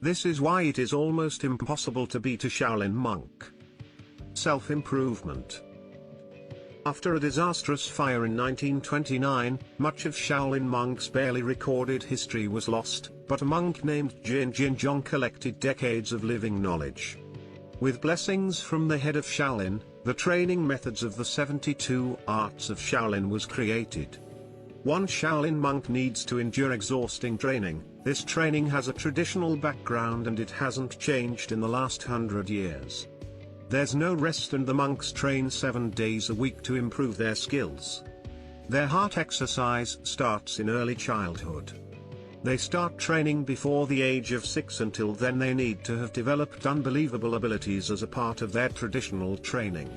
This is why it is almost impossible to beat a Shaolin monk. Self-improvement. After a disastrous fire in 1929, much of Shaolin monks' barely recorded history was lost, but a monk named Jin Jinzhong collected decades of living knowledge. With blessings from the head of Shaolin, the training methods of the 72 arts of Shaolin was created. One Shaolin monk needs to endure exhausting training. This training has a traditional background and it hasn't changed in the last 100 years. There's no rest and the monks train 7 days a week to improve their skills. Their heart exercise starts in early childhood. They start training before the age of 6. Until then they need to have developed unbelievable abilities as a part of their traditional training.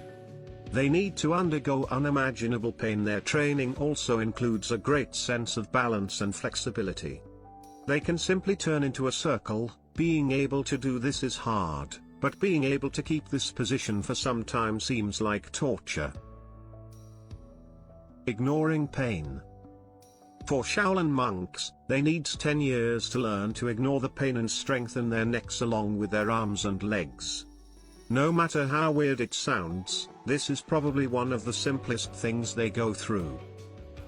They need to undergo unimaginable pain. Their training also includes a great sense of balance and flexibility. They can simply turn into a circle. Being able to do this is hard, but being able to keep this position for some time seems like torture. Ignoring pain. For Shaolin monks, they need 10 years to learn to ignore the pain and strengthen their necks along with their arms and legs. No matter how weird it sounds, this is probably one of the simplest things they go through.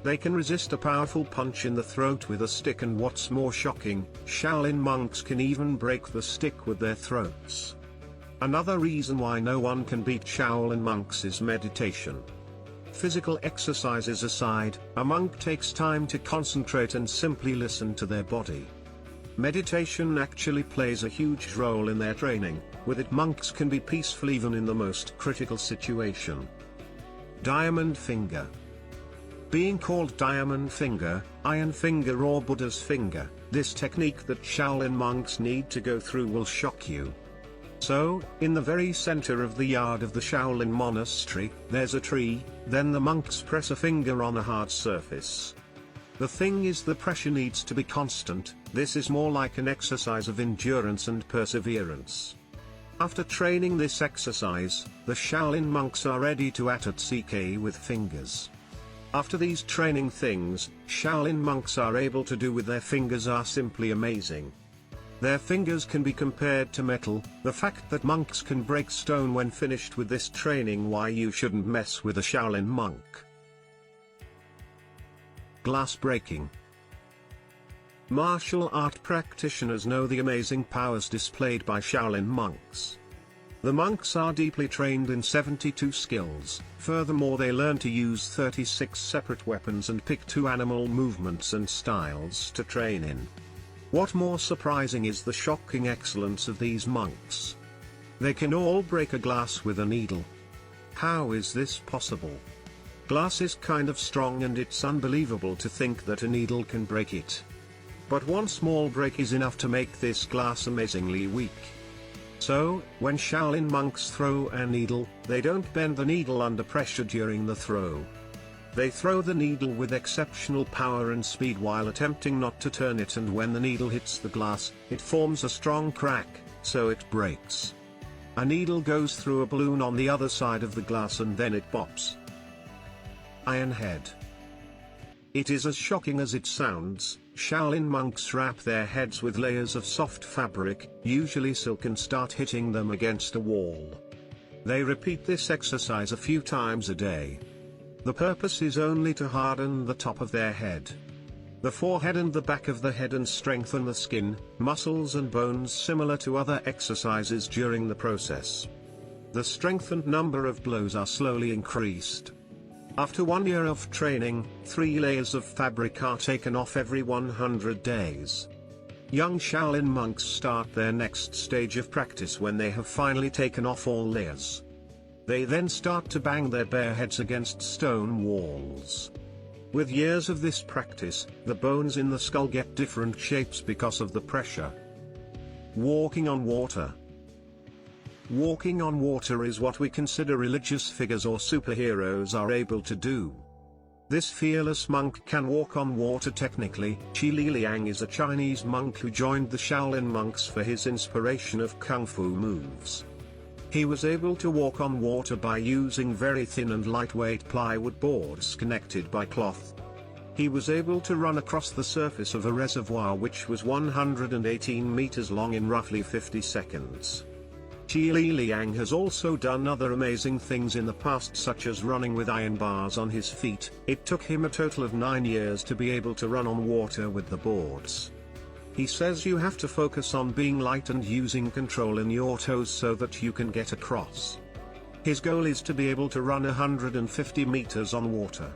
They can resist a powerful punch in the throat with a stick, and what's more shocking, Shaolin monks can even break the stick with their throats. Another reason why no one can beat Shaolin monks is meditation. Physical exercises aside, a monk takes time to concentrate and simply listen to their body. Meditation actually plays a huge role in their training. With it, monks can be peaceful even in the most critical situation. Diamond finger. Being called diamond finger, iron finger or Buddha's finger, this technique that Shaolin monks need to go through will shock you. So, in the very center of the yard of the Shaolin monastery, there's a tree, then the monks press a finger on a hard surface. The thing is, the pressure needs to be constant. This is more like an exercise of endurance and perseverance. After training this exercise, the Shaolin monks are ready to CK with fingers. After these training things, Shaolin monks are able to do with their fingers are simply amazing. Their fingers can be compared to metal. The fact that monks can break stone when finished with this training, why you shouldn't mess with a Shaolin monk. Glass breaking. Martial art practitioners know the amazing powers displayed by Shaolin monks. The monks are deeply trained in 72 skills. Furthermore, they learn to use 36 separate weapons and pick 2 animal movements and styles to train in. What more surprising is the shocking excellence of these monks. They can all break a glass with a needle. How is this possible? Glass is kind of strong and it's unbelievable to think that a needle can break it. But one small break is enough to make this glass amazingly weak. So, when Shaolin monks throw a needle, they don't bend the needle under pressure during the throw. They throw the needle with exceptional power and speed while attempting not to turn it, and when the needle hits the glass, it forms a strong crack, so it breaks. A needle goes through a balloon on the other side of the glass and then it pops. Iron head. It is as shocking as it sounds. Shaolin monks wrap their heads with layers of soft fabric, usually silk, and start hitting them against a wall. They repeat this exercise a few times a day. The purpose is only to harden the top of their head, the forehead and the back of the head, and strengthen the skin, muscles and bones similar to other exercises during the process. The strength and number of blows are slowly increased. After 1 year of training, 3 layers of fabric are taken off every 100 days. Young Shaolin monks start their next stage of practice when they have finally taken off all layers. They then start to bang their bare heads against stone walls. With years of this practice, the bones in the skull get different shapes because of the pressure. Walking on water. Walking on water is what we consider religious figures or superheroes are able to do. This fearless monk can walk on water technically. Qi Liliang is a Chinese monk who joined the Shaolin monks for his inspiration of kung fu moves. He was able to walk on water by using very thin and lightweight plywood boards connected by cloth. He was able to run across the surface of a reservoir which was 118 meters long in roughly 50 seconds. Qi Liang has also done other amazing things in the past, such as running with iron bars on his feet. It took him a total of 9 years to be able to run on water with the boards. He says you have to focus on being light and using control in your toes so that you can get across. His goal is to be able to run 150 meters on water.